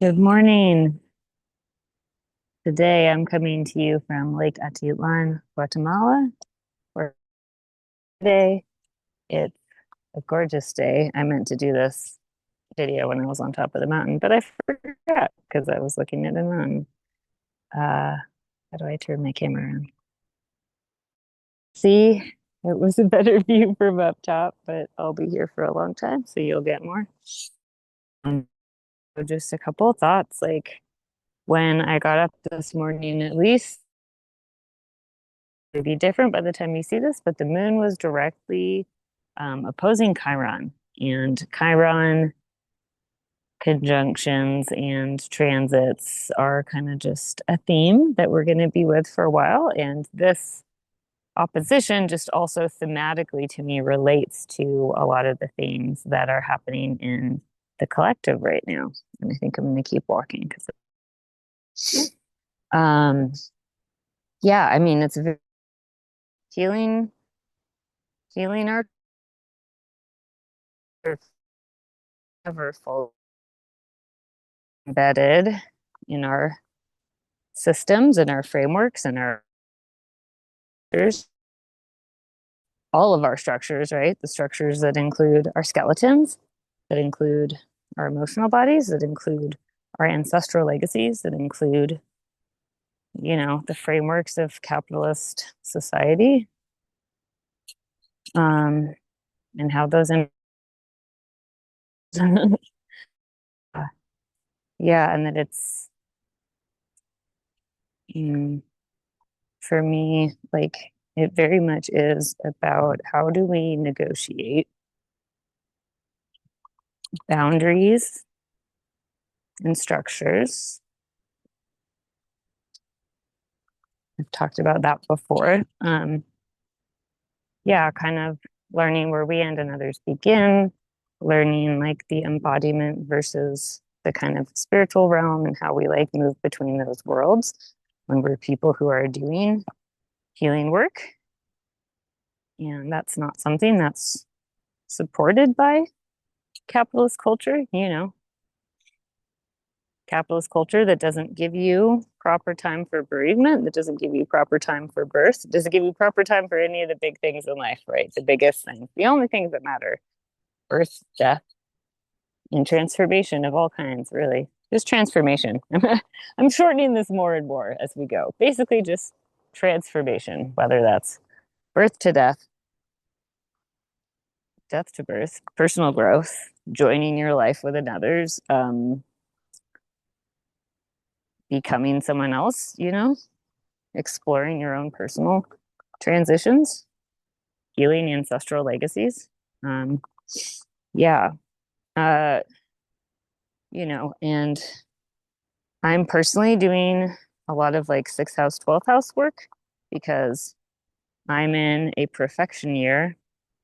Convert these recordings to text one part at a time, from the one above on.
Good morning. Today I'm coming to you from Lake Atitlan, Guatemala. For today, it's a gorgeous day. I meant to do this video when I was on top of the mountain, but I forgot because I was looking at a mountain. How do I turn my camera around? See, it was a better view from up top, but I'll be here for a long time, so you'll get more. So just a couple of thoughts. Like when I got up this morning, at least be different by the time you see this, but the moon was directly opposing Chiron. And Chiron conjunctions and transits are kind of just a theme that we're going to be with for a while. And this opposition just also thematically to me relates to a lot of the things that are happening in the collective right now. And I think I'm going to keep walking because, um, yeah, I mean, it's healing, healing our ever full embedded in our systems and our frameworks and our structures, all of our structures, right? The structures that include our skeletons, that include our emotional bodies, that include our ancestral legacies, that include, the frameworks of capitalist society, um, and how those, yeah, and that it's, mm, for me, like, it very much is about how do we negotiate boundaries and structures. I've talked about that before. Yeah, kind of learning where we end and others begin, learning like the embodiment versus the kind of spiritual realm and how we like move between those worlds when we're people who are doing healing work. And that's not something that's supported by capitalist culture, capitalist culture that doesn't give you proper time for bereavement, that doesn't give you proper time for birth, doesn't give you proper time for any of the big things in life, right? The biggest things, the only things that matter: birth, death, and transformation of all kinds, really. Just transformation. I'm shortening this more and more as we go. Basically, just transformation, whether that's birth to death, death to birth, personal growth, joining your life with another's, becoming someone else, exploring your own personal transitions, healing ancestral legacies. Um, yeah. Uh, and I'm personally doing a lot of like sixth house, 12th house work because I'm in a profection year,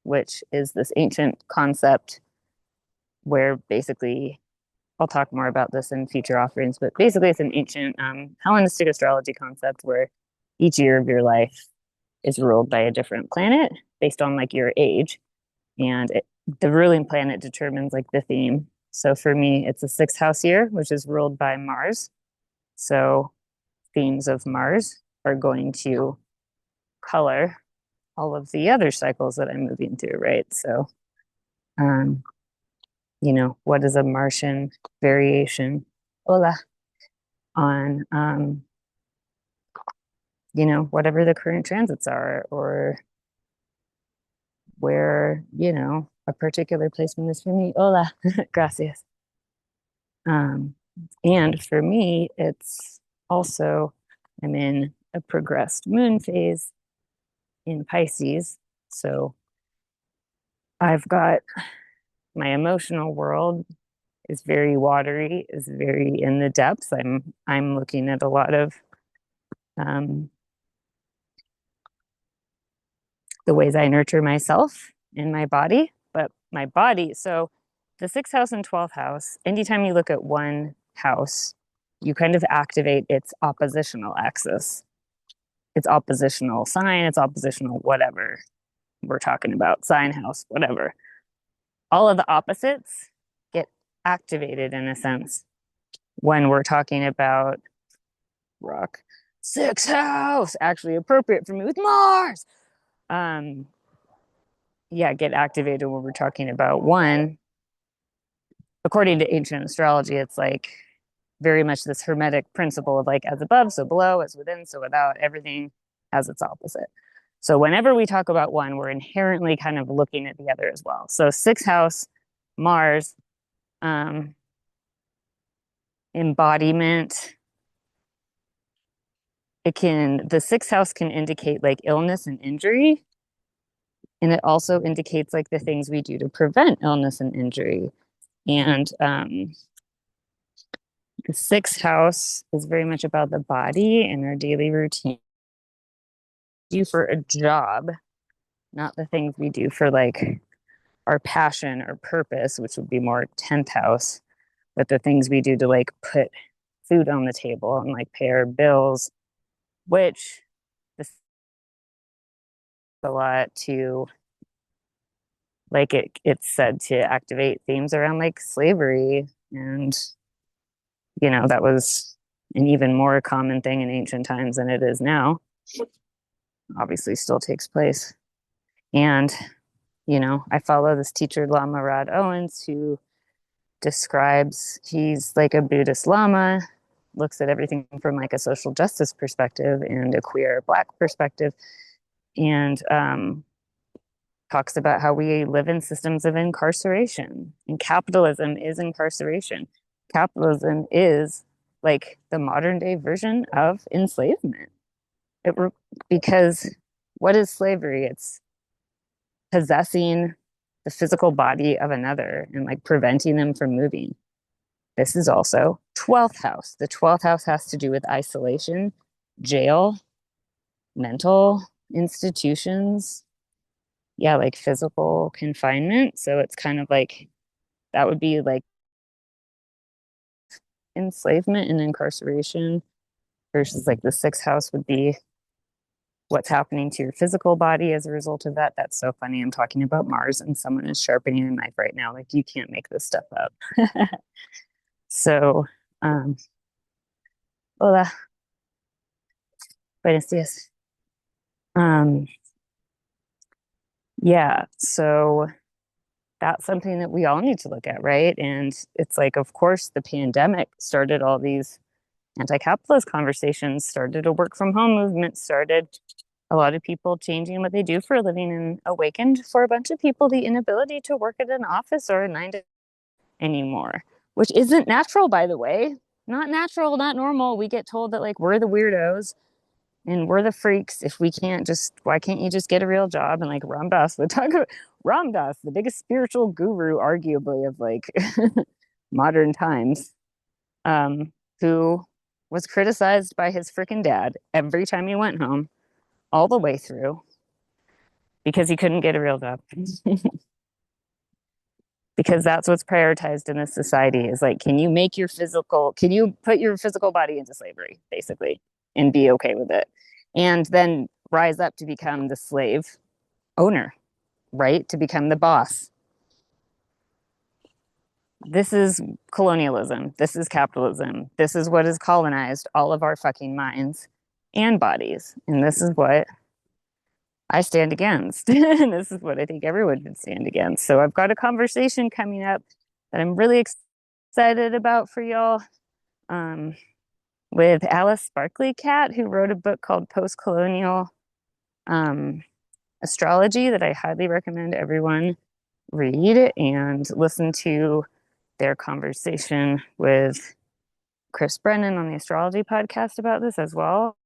which is this ancient concept where basically I'll talk more about this in future offerings, but basically it's an ancient Hellenistic astrology concept where each year of your life is ruled by a different planet based on like your age. And the ruling planet determines like the theme. So for me, it's a sixth house year, which is ruled by Mars. So themes of Mars are going to color all of the other cycles that I'm moving through, right? So, um, what is a Martian variation? Hola. On, whatever the current transits are, or where, a particular placement is for me. Hola. Gracias. Um, and for me, it's also, I'm in a progressed moon phase in Pisces. So I've got my emotional world is very watery, is very in the depths. I'm looking at a lot of um, the ways I nurture myself in my body, but my body. So the sixth house and 12th house, anytime you look at one house, you kind of activate its oppositional axis. It's oppositional sign, it's oppositional whatever we're talking about, sign house, whatever. All of the opposites get activated in a sense when we're talking about rock sixth house, actually appropriate for me with Mars. Yeah, get activated when we're talking about one. According to ancient astrology, it's like very much this hermetic principle of like as above, so below, as within, so without. Everything has its opposite. So whenever we talk about one, we're inherently kind of looking at the other as well. So sixth house, Mars, embodiment. The sixth house can indicate like illness and injury. And it also indicates like the things we do to prevent illness and injury. And the sixth house is very much about the body and our daily routine. Do for a job, not the things we do for like our passion or purpose, which would be more 10th house, but the things we do to like put food on the table and like pay our bills, which this a lot to like it's said to activate themes around like slavery, and that was an even more common thing in ancient times than it is now. Obviously still takes place. And I follow this teacher, Lama Rod Owens, who he's like a Buddhist Lama, looks at everything from like a social justice perspective and a queer Black perspective, and talks about how we live in systems of incarceration, and capitalism is incarceration. Capitalism is like the modern day version of enslavement. Because what is slavery? It's possessing the physical body of another and like preventing them from moving. This is also 12th house. The 12th house has to do with isolation, jail, mental institutions, yeah, like physical confinement. So it's kind of like that would be like enslavement and incarceration, versus like the sixth house would be what's happening to your physical body as a result of that. That's so funny. I'm talking about Mars and someone is sharpening a knife right now. Like, you can't make this stuff up. So, hola, buenos dias. Yeah, so that's something that we all need to look at, right? And it's like, of course, the pandemic started all these anti-capitalist conversations, started a work from home movement, started a lot of people changing what they do for a living, and awakened for a bunch of people the inability to work at an office or a 9 to anymore, which isn't natural, by the way. Not natural, not normal. We get told that like we're the weirdos and we're the freaks if we can't why can't you just get a real job? And like Ram Dass would talk about Ram Dass, the biggest spiritual guru, arguably, of like modern times, who was criticized by his freaking dad every time he went home, all the way through, because he couldn't get a real job. Because that's what's prioritized in this society, is like, can you put your physical body into slavery, basically, and be okay with it, and then rise up to become the slave owner, right? To become the boss. This is colonialism. This is capitalism. This is what has colonized all of our fucking minds and bodies. And this is what I stand against. And this is what I think everyone should stand against. So I've got a conversation coming up that I'm really excited about for y'all, with Alice Sparkley Cat, who wrote a book called Post-Colonial Astrology, that I highly recommend everyone read and listen to their conversation with Chris Brennan on the astrology podcast about this as well.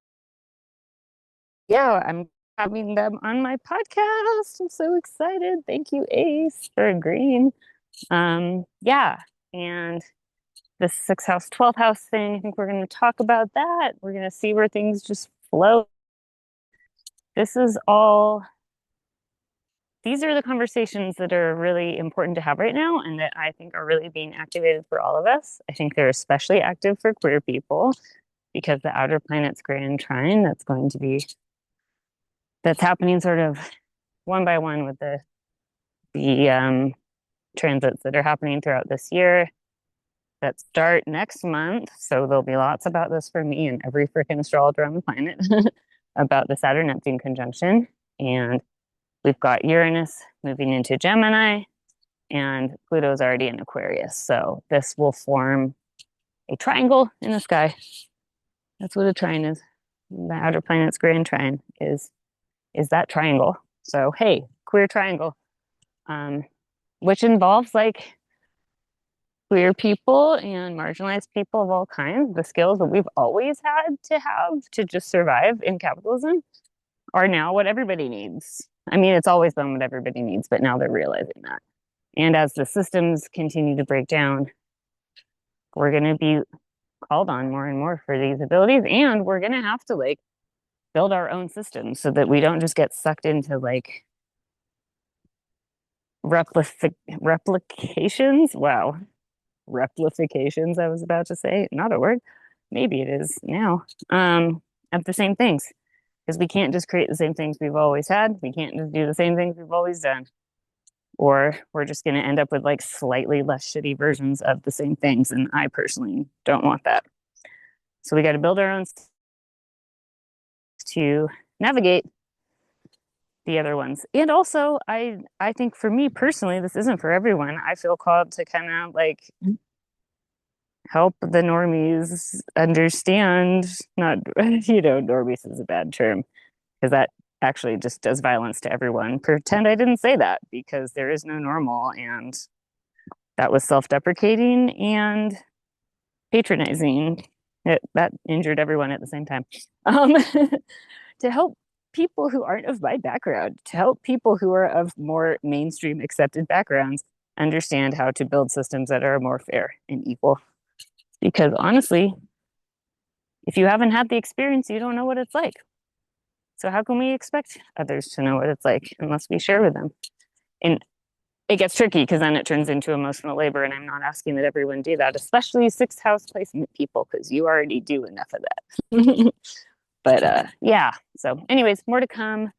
Yeah, I'm having them on my podcast. I'm so excited. Thank you, Ace, for agreeing. Yeah, and the sixth house, 12th house thing, I think we're going to talk about that. We're going to see where things just flow. These are the conversations that are really important to have right now, and that I think are really being activated for all of us. I think they're especially active for queer people, because the outer planet's grand trine that's happening sort of one by one with the transits that are happening throughout this year. that start next month. So there'll be lots about this for me and every freaking astrologer on the planet about the Saturn-Neptune conjunction. And we've got Uranus moving into Gemini, and Pluto's already in Aquarius. So this will form a triangle in the sky. That's what a trine is. The outer planet's grand trine is that triangle. So hey, queer triangle, which involves like queer people and marginalized people of all kinds. The skills that we've always had to have to just survive in capitalism are now what everybody needs. I mean, it's always been what everybody needs, but now they're realizing that. And as the systems continue to break down, we're going to be called on more and more for these abilities, and we're going to have to like build our own systems so that we don't just get sucked into like replications. Wow, replications, I was about to say, not a word. Maybe it is now. Of the same things, because we can't just create the same things we've always had. We can't just do the same things we've always done, or we're just going to end up with like slightly less shitty versions of the same things. And I personally don't want that. So we got to build our own to navigate the other ones. And also, I think for me personally, this isn't for everyone. I feel called to kind of like help the normies understand, not, normies is a bad term because that actually just does violence to everyone. Pretend I didn't say that, because there is no normal, and that was self-deprecating and patronizing. That injured everyone at the same time. To help people who aren't of my background, to help people who are of more mainstream accepted backgrounds understand how to build systems that are more fair and equal. Because honestly, if you haven't had the experience, you don't know what it's like. So how can we expect others to know what it's like unless we share with them? And it gets tricky because then it turns into emotional labor, and I'm not asking that everyone do that, especially sixth house placement people, because you already do enough of that. But yeah, so anyways, more to come.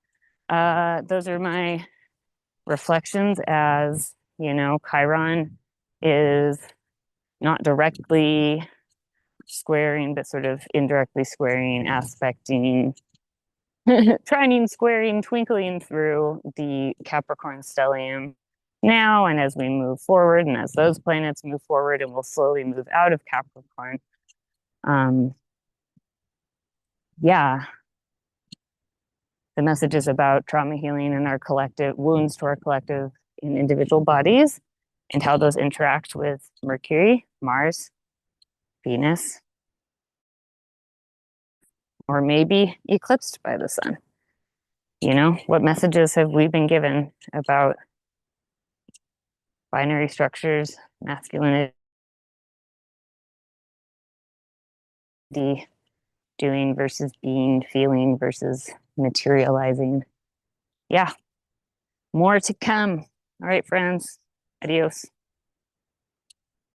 Those are my reflections. As you know, Chiron is not directly squaring, but sort of indirectly squaring, aspecting, trining, squaring, twinkling through the Capricorn stellium now. And as we move forward, and as those planets move forward, and we'll slowly move out of Capricorn, yeah, the message is about trauma healing and our collective wounds to our collective and individual bodies, and how those interact with Mercury, Mars, Venus, or maybe eclipsed by the sun. What messages have we been given about binary structures, masculinity, doing versus being, feeling versus materializing? Yeah, more to come. All right, friends. Adios.